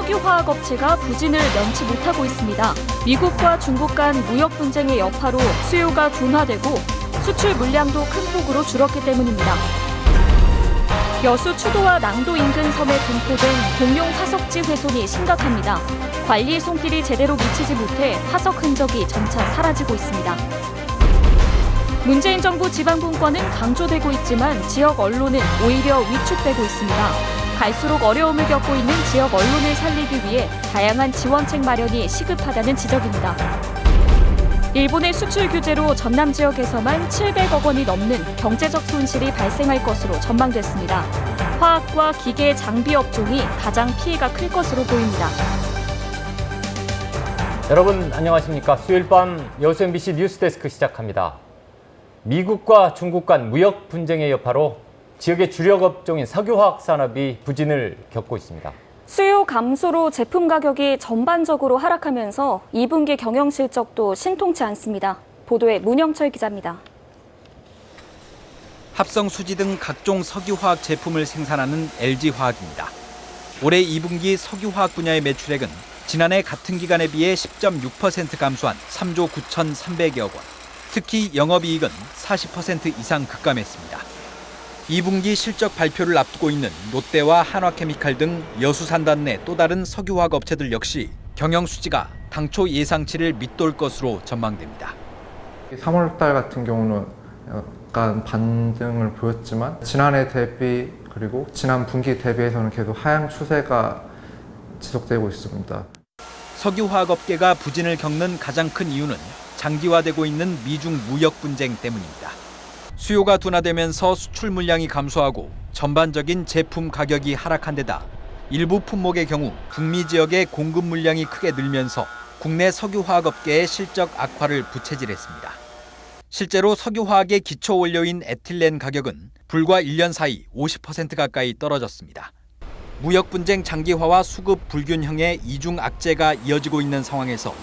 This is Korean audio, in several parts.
석유화학업체가 부진을 면치 못하고 있습니다. 미국과 중국 간 무역 분쟁의 여파로 수요가 둔화되고 수출 물량도 큰 폭으로 줄었기 때문입니다. 여수 추도와 낭도 인근 섬에 분포된 공룡 화석지 훼손이 심각합니다. 관리 손길이 제대로 미치지 못해 화석 흔적이 점차 사라지고 있습니다. 문재인 정부 지방분권은 강조되고 있지만 지역 언론은 오히려 위축되고 있습니다. 갈수록 어려움을 겪고 있는 지역 언론을 살리기 위해 다양한 지원책 마련이 시급하다는 지적입니다. 일본의 수출 규제로 전남 지역에서만 700억 원이 넘는 경제적 손실이 발생할 것으로 전망됐습니다. 화학과 기계 장비 업종이 가장 피해가 클 것으로 보입니다. 여러분 안녕하십니까? 수요일 밤 여수 MBC 뉴스데스크 시작합니다. 미국과 중국 간 무역 분쟁의 여파로 지역의 주력 업종인 석유화학 산업이 부진을 겪고 있습니다. 수요 감소로 제품 가격이 전반적으로 하락하면서 2분기 경영 실적도 신통치 않습니다. 보도에 문영철 기자입니다. 합성 수지 등 각종 석유화학 제품을 생산하는 LG화학입니다. 올해 2분기 석유화학 분야의 매출액은 지난해 같은 기간에 비해 10.6% 감소한 3조 9,300여억 원. 특히 영업이익은 40% 이상 급감했습니다. 2분기 실적 발표를 앞두고 있는 롯데와 한화케미칼 등 여수산단 내 또 다른 석유화학 업체들 역시 경영 수지가 당초 예상치를 밑돌 것으로 전망됩니다. 3월 달 같은 경우는 약간 반등을 보였지만 지난해 대비 그리고 지난 분기 대비해서는 계속 하향 추세가 지속되고 있습니다. 석유화학업계가 부진을 겪는 가장 큰 이유는 장기화되고 있는 미중 무역 분쟁 때문입니다. 수요가 둔화되면서 수출 물량이 감소하고 전반적인 제품 가격이 하락한 데다 일부 품목의 경우 북미 지역의 공급 물량이 크게 늘면서 국내 석유화학업계의 실적 악화를 부채질했습니다. 실제로 석유화학의 기초 원료인 에틸렌 가격은 불과 1년 사이 50% 가까이 떨어졌습니다. 무역 분쟁 장기화와 수급 불균형의 이중 악재가 이어지고 있는 상황에서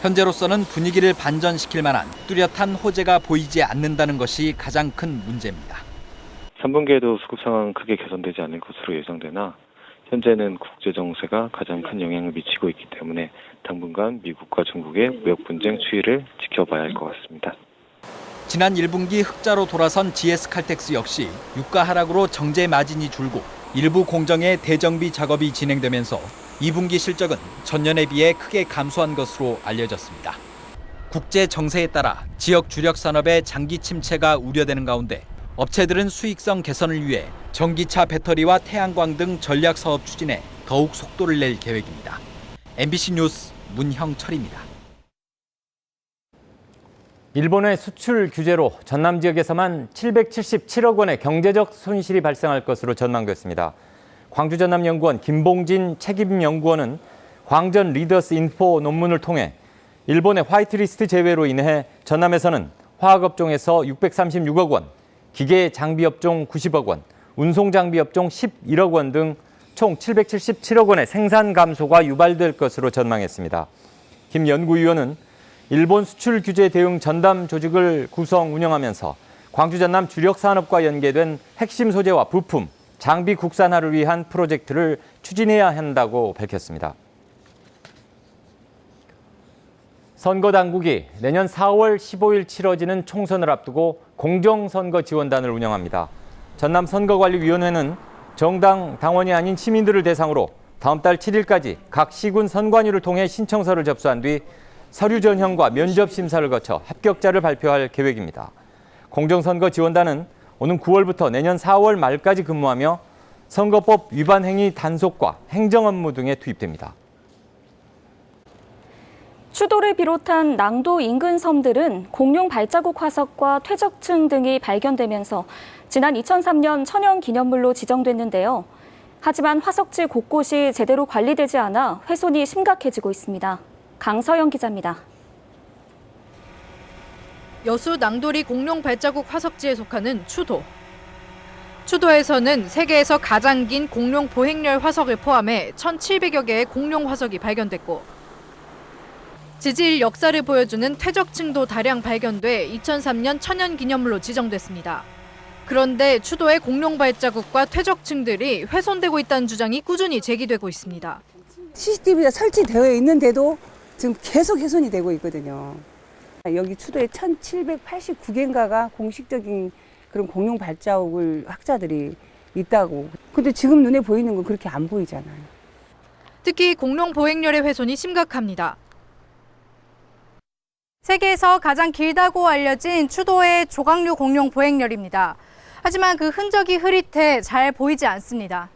현재로서는 분위기를 반전시킬 만한 뚜렷한 호재가 보이지 않는다는 것이 가장 큰 문제입니다. 3분기에도 수급 상황은 크게 개선되지 않을 것으로 예상되나 현재는 국제 정세가 가장 큰 영향을 미치고 있기 때문에 당분간 미국과 중국의 무역 분쟁 추이를 지켜봐야 할 것 같습니다. 지난 1분기 흑자로 돌아선 GS칼텍스 역시 유가 하락으로 정제 마진이 줄고 일부 공정의 대정비 작업이 진행되면서 2분기 실적은 전년에 비해 크게 감소한 것으로 알려졌습니다. 국제 정세에 따라 지역 주력 산업의 장기 침체가 우려되는 가운데 업체들은 수익성 개선을 위해 전기차 배터리와 태양광 등 전략 사업 추진에 더욱 속도를 낼 계획입니다. MBC 뉴스 문형철입니다. 일본의 수출 규제로 전남 지역에서만 777억 원의 경제적 손실이 발생할 것으로 전망됐습니다. 광주전남연구원 김봉진 책임연구원은 광전 리더스 인포 논문을 통해 일본의 화이트리스트 제외로 인해 전남에서는 화학업종에서 636억 원, 기계장비업종 90억 원, 운송장비업종 11억 원 등 총 777억 원의 생산 감소가 유발될 것으로 전망했습니다. 김 연구위원은 일본 수출 규제 대응 전담 조직을 구성 운영하면서 광주 전남 주력 산업과 연계된 핵심 소재와 부품, 장비 국산화를 위한 프로젝트를 추진해야 한다고 밝혔습니다. 선거 당국이 내년 4월 15일 치러지는 총선을 앞두고 공정선거 지원단을 운영합니다. 전남선거관리위원회는 정당 당원이 아닌 시민들을 대상으로 다음 달 7일까지 각 시군 선관위를 통해 신청서를 접수한 뒤 서류 전형과 면접 심사를 거쳐 합격자를 발표할 계획입니다. 공정선거 지원단은 오는 9월부터 내년 4월 말까지 근무하며 선거법 위반 행위 단속과 행정 업무 등에 투입됩니다. 추도를 비롯한 낭도 인근 섬들은 공룡 발자국 화석과 퇴적층 등이 발견되면서 지난 2003년 천연기념물로 지정됐는데요. 하지만 화석지 곳곳이 제대로 관리되지 않아 훼손이 심각해지고 있습니다. 강서영 기자입니다. 여수 낭도리 공룡 발자국 화석지에 속하는 추도. 추도에서는 세계에서 가장 긴 공룡 보행렬 화석을 포함해 1,700여 개의 공룡 화석이 발견됐고 지질 역사를 보여주는 퇴적층도 다량 발견돼 2003년 천연기념물로 지정됐습니다. 그런데 추도의 공룡 발자국과 퇴적층들이 훼손되고 있다는 주장이 꾸준히 제기되고 있습니다. CCTV가 설치되어 있는데도 지금 계속 훼손이 되고 있거든요. 여기 추도에 1789개인가가 공식적인 그런 공룡 발자국을 학자들이 있다고. 근데 지금 눈에 보이는 건 그렇게 안 보이잖아요. 특히 공룡 보행렬의 훼손이 심각합니다. 세계에서 가장 길다고 알려진 추도의 조각류 공룡 보행렬입니다. 하지만 그 흔적이 흐릿해 잘 보이지 않습니다.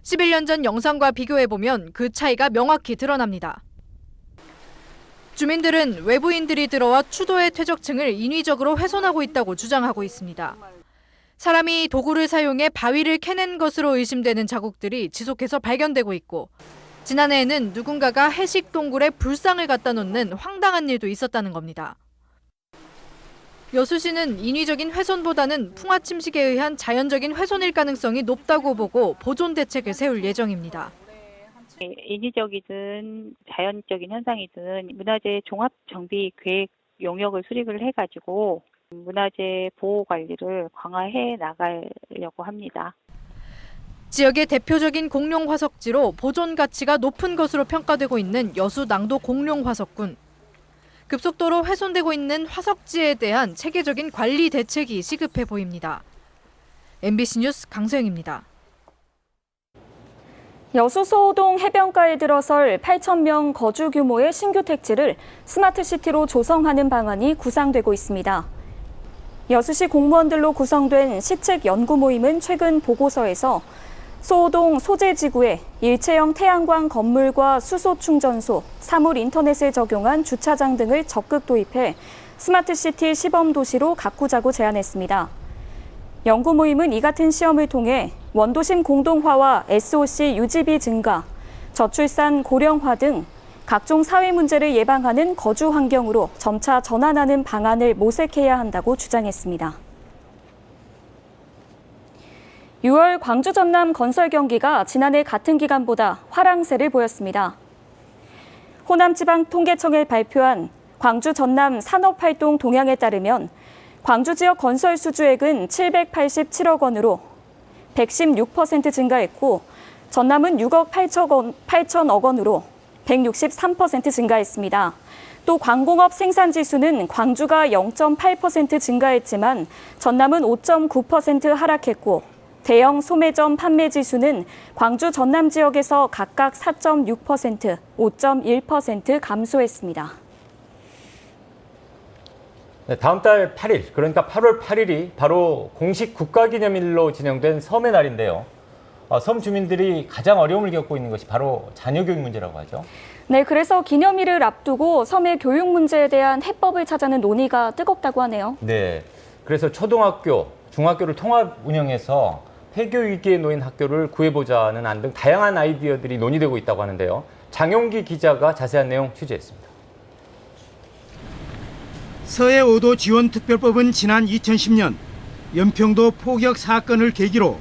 11년 전 영상과 비교해보면 그 차이가 명확히 드러납니다. 주민들은 외부인들이 들어와 추도의 퇴적층을 인위적으로 훼손하고 있다고 주장하고 있습니다. 사람이 도구를 사용해 바위를 캐낸 것으로 의심되는 자국들이 지속해서 발견되고 있고, 지난해에는 누군가가 해식 동굴에 불상을 갖다 놓는 황당한 일도 있었다는 겁니다. 여수시는 인위적인 훼손보다는 풍화 침식에 의한 자연적인 훼손일 가능성이 높다고 보고 보존 대책을 세울 예정입니다. 인위적이든 자연적인 현상이든 문화재 종합 정비 계획 용역을 수립을 해가지고 문화재 보호 관리를 강화해 나가려고 합니다. 지역의 대표적인 공룡 화석지로 보존 가치가 높은 것으로 평가되고 있는 여수 낭도 공룡 화석군. 급속도로 훼손되고 있는 화석지에 대한 체계적인 관리 대책이 시급해 보입니다. MBC 뉴스 강소영입니다. 여수 소호동 해변가에 들어설 8,000명 거주 규모의 신규 택지를 스마트시티로 조성하는 방안이 구상되고 있습니다. 여수시 공무원들로 구성된 시책 연구 모임은 최근 보고서에서 소호동 소재지구에 일체형 태양광 건물과 수소 충전소, 사물 인터넷을 적용한 주차장 등을 적극 도입해 스마트시티 시범도시로 가꾸자고 제안했습니다. 연구 모임은 이 같은 시험을 통해 원도심 공동화와 SOC 유지비 증가, 저출산 고령화 등 각종 사회 문제를 예방하는 거주 환경으로 점차 전환하는 방안을 모색해야 한다고 주장했습니다. 6월 광주 전남 건설 경기가 지난해 같은 기간보다 화랑세를 보였습니다. 호남지방통계청이 발표한 광주 전남 산업활동 동향에 따르면 광주 지역 건설 수주액은 787억 원으로 116% 증가했고, 전남은 6억 8천억 원으로 163% 증가했습니다. 또 광공업 생산지수는 광주가 0.8% 증가했지만 전남은 5.9% 하락했고, 대형 소매점 판매지수는 광주 전남 지역에서 각각 4.6%, 5.1% 감소했습니다. 네, 다음 달 8일, 그러니까 8월 8일이 바로 공식 국가기념일로 지정된 섬의 날인데요. 섬 주민들이 가장 어려움을 겪고 있는 것이 바로 자녀 교육 문제라고 하죠. 네, 그래서 기념일을 앞두고 섬의 교육 문제에 대한 해법을 찾아는 논의가 뜨겁다고 하네요. 네, 그래서 초등학교, 중학교를 통합 운영해서 폐교 위기에 놓인 학교를 구해보자는 안 등 다양한 아이디어들이 논의되고 있다고 하는데요. 장용기 기자가 자세한 내용 취재했습니다. 서해 5도 지원특별법은 지난 2010년 연평도 포격 사건을 계기로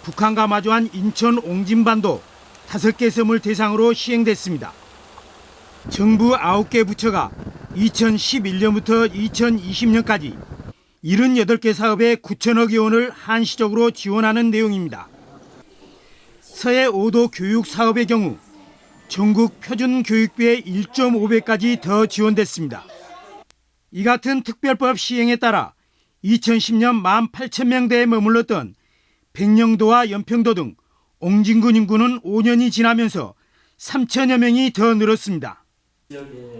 북한과 마주한 인천 옹진반도 5개 섬을 대상으로 시행됐습니다. 정부 9개 부처가 2011년부터 2020년까지 78개 사업에 9천억여 원을 한시적으로 지원하는 내용입니다. 서해 5도 교육 사업의 경우 전국 표준 교육비의 1.5배까지 더 지원됐습니다. 이 같은 특별법 시행에 따라 2010년 18,000명대에 머물렀던 백령도와 연평도 등 옹진군 인구는 5년이 지나면서 3천여 명이 더 늘었습니다.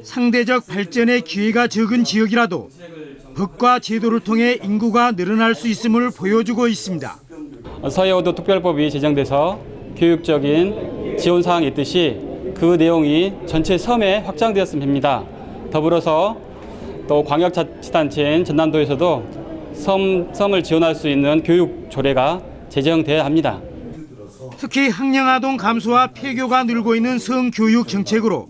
상대적 발전의 기회가 적은 지역이라도 법과 제도를 통해 인구가 늘어날 수 있음을 보여주고 있습니다. 서해 5도 특별법이 제정돼서 교육적인 지원 사항이 있듯이 그 내용이 전체 섬에 확장되었으면 합니다. 더불어서 또 광역자치단체인 전남도에서도 섬을 지원할 수 있는 교육 조례가 제정돼야 합니다. 특히 학령아동 감소와 폐교가 늘고 있는 성교육 정책으로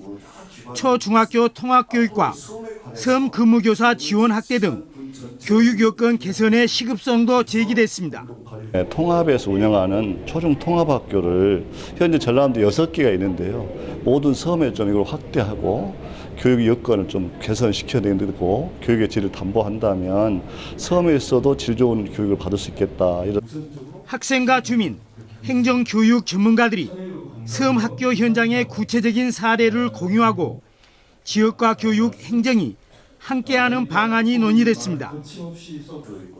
초중학교 통합교육과 섬 근무교사 지원 확대 등 교육 여건 개선의 시급성도 제기됐습니다. 통합에서 운영하는 초중 통합학교를 현재 전남도 6개가 있는데요. 모든 섬에 좀 이걸 확대하고 교육 여건을 좀 개선시켜야 되고 교육의 질을 담보한다면 섬에서도 질 좋은 교육을 받을 수 있겠다. 학생과 주민, 행정교육 전문가들이 섬 학교 현장의 구체적인 사례를 공유하고 지역과 교육, 행정이 함께하는 방안이 논의됐습니다.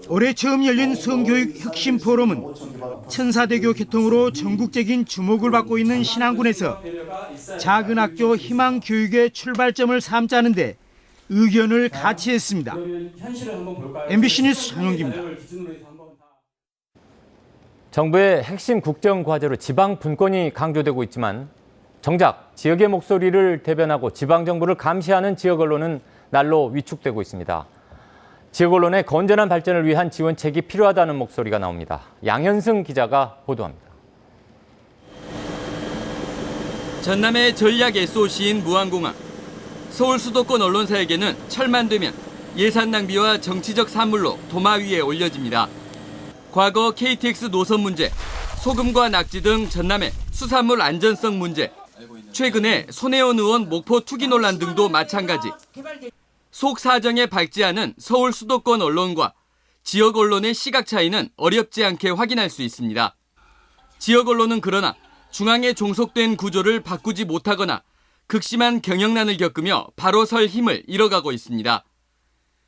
올해 처음 열린 성교육 혁신 포럼은 천사대교 개통으로 전국적인 주목을 받고 있는 신안군에서 작은 학교 희망 교육의 출발점을 삼자는 데 의견을 같이 했습니다. MBC 뉴스 장영기입니다. 정부의 핵심 국정 과제로 지방 분권이 강조되고 있지만 정작 지역의 목소리를 대변하고 지방 정부를 감시하는 지역 언론은 날로 위축되고 있습니다. 지역 언론의 건전한 발전을 위한 지원책이 필요하다는 목소리가 나옵니다. 양현승 기자가 보도합니다. 전남의 전략 SOC인 무안공항. 서울 수도권 언론사에게는 철만 되면 예산 낭비와 정치적 산물로 도마 위에 올려집니다. 과거 KTX 노선 문제, 소금과 낙지 등 전남의 수산물 안전성 문제, 최근에 손혜원 의원 목포 투기 논란 등도 마찬가지. 속 사정에 밝지 않은 서울 수도권 언론과 지역 언론의 시각 차이는 어렵지 않게 확인할 수 있습니다. 지역 언론은 그러나 중앙에 종속된 구조를 바꾸지 못하거나 극심한 경영난을 겪으며 바로 설 힘을 잃어가고 있습니다.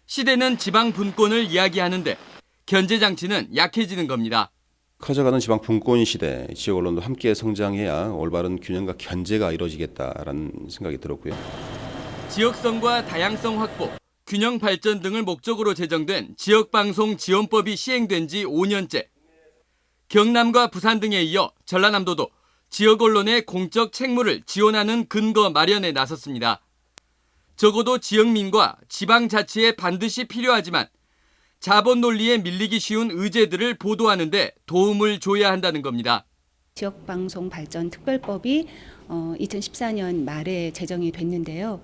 시대는 지방 분권을 이야기하는데 견제 장치는 약해지는 겁니다. 커져가는 지방 분권 시대, 지역 언론도 함께 성장해야 올바른 균형과 견제가 이루어지겠다라는 생각이 들었고요. 지역성과 다양성 확보, 균형 발전 등을 목적으로 제정된 지역방송 지원법이 시행된 지 5년째. 경남과 부산 등에 이어 전라남도도 지역 언론의 공적 책무를 지원하는 근거 마련에 나섰습니다. 적어도 지역민과 지방자치에 반드시 필요하지만 자본 논리에 밀리기 쉬운 의제들을 보도하는 데 도움을 줘야 한다는 겁니다. 지역방송 발전 특별법이 2014년 말에 제정이 됐는데요.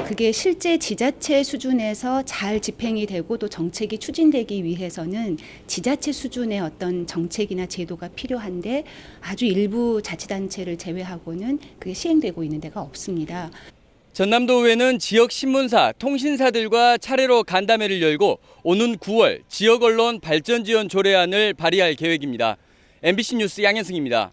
그게 실제 지자체 수준에서 잘 집행이 되고 또 정책이 추진되기 위해서는 지자체 수준의 어떤 정책이나 제도가 필요한데 아주 일부 자치단체를 제외하고는 그게 시행되고 있는 데가 없습니다. 전남도의회는 지역 신문사, 통신사들과 차례로 간담회를 열고 오는 9월 지역 언론 발전 지원 조례안을 발의할 계획입니다. MBC 뉴스 양현승입니다.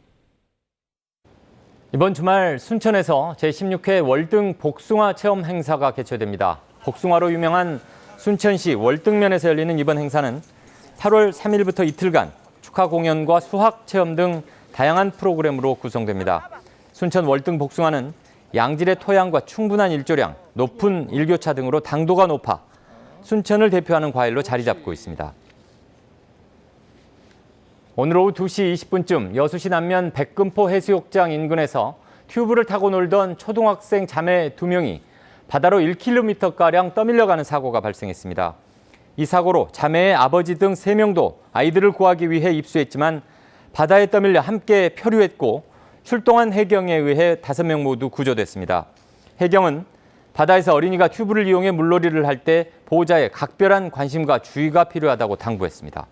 이번 주말 순천에서 제16회 월등 복숭아 체험 행사가 개최됩니다. 복숭아로 유명한 순천시 월등면에서 열리는 이번 행사는 8월 3일부터 이틀간 축하 공연과 수학 체험 등 다양한 프로그램으로 구성됩니다. 순천 월등 복숭아는 양질의 토양과 충분한 일조량, 높은 일교차 등으로 당도가 높아 순천을 대표하는 과일로 자리 잡고 있습니다. 오늘 오후 2시 20분쯤 여수시 남면 백금포 해수욕장 인근에서 튜브를 타고 놀던 초등학생 자매 2명이 바다로 1km가량 떠밀려가는 사고가 발생했습니다. 이 사고로 자매의 아버지 등 3명도 아이들을 구하기 위해 입수했지만 바다에 떠밀려 함께 표류했고 출동한 해경에 의해 5명 모두 구조됐습니다. 해경은 바다에서 어린이가 튜브를 이용해 물놀이를 할 때 보호자의 각별한 관심과 주의가 필요하다고 당부했습니다.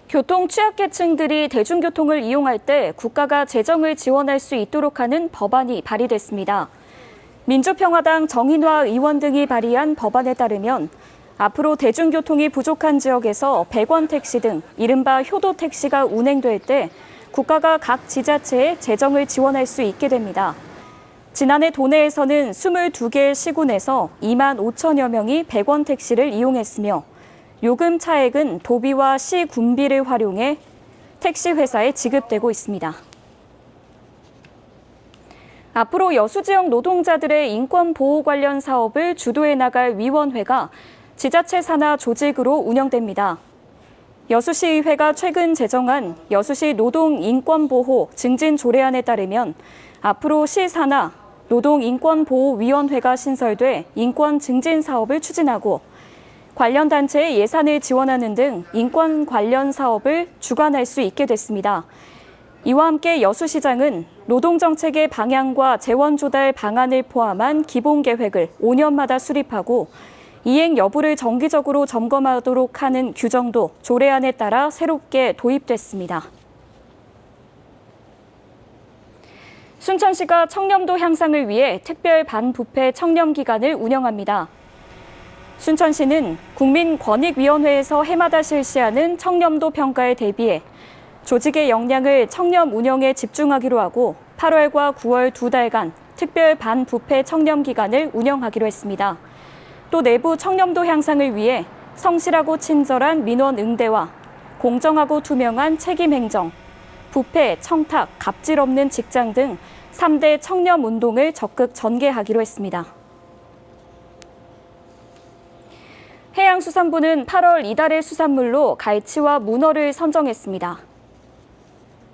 교통 취약계층들이 대중교통을 이용할 때 국가가 재정을 지원할 수 있도록 하는 법안이 발의됐습니다. 민주평화당 정인화 의원 등이 발의한 법안에 따르면 앞으로 대중교통이 부족한 지역에서 100원 택시 등 이른바 효도 택시가 운행될 때 국가가 각 지자체에 재정을 지원할 수 있게 됩니다. 지난해 도내에서는 22개의 시군에서 2만 5천여 명이 100원 택시를 이용했으며 요금 차액은 도비와 시 군비를 활용해 택시 회사에 지급되고 있습니다. 앞으로 여수 지역 노동자들의 인권 보호 관련 사업을 주도해 나갈 위원회가 지자체 산하 조직으로 운영됩니다. 여수시의회가 최근 제정한 여수시 노동인권보호 증진 조례안에 따르면 앞으로 시 산하 노동인권보호위원회가 신설돼 인권 증진 사업을 추진하고 관련 단체의 예산을 지원하는 등 인권 관련 사업을 주관할 수 있게 됐습니다. 이와 함께 여수시장은 노동정책의 방향과 재원 조달 방안을 포함한 기본계획을 5년마다 수립하고 이행 여부를 정기적으로 점검하도록 하는 규정도 조례안에 따라 새롭게 도입됐습니다. 순천시가 청렴도 향상을 위해 특별 반부패 청렴기간을 운영합니다. 순천시는 국민권익위원회에서 해마다 실시하는 청렴도 평가에 대비해 조직의 역량을 청렴 운영에 집중하기로 하고 8월과 9월 2달간 특별 반부패 청렴 기간을 운영하기로 했습니다. 또 내부 청렴도 향상을 위해 성실하고 친절한 민원 응대와 공정하고 투명한 책임 행정, 부패, 청탁, 갑질 없는 직장 등 3대 청렴 운동을 적극 전개하기로 했습니다. 해양수산부는 8월 이달의 수산물로 갈치와 문어를 선정했습니다.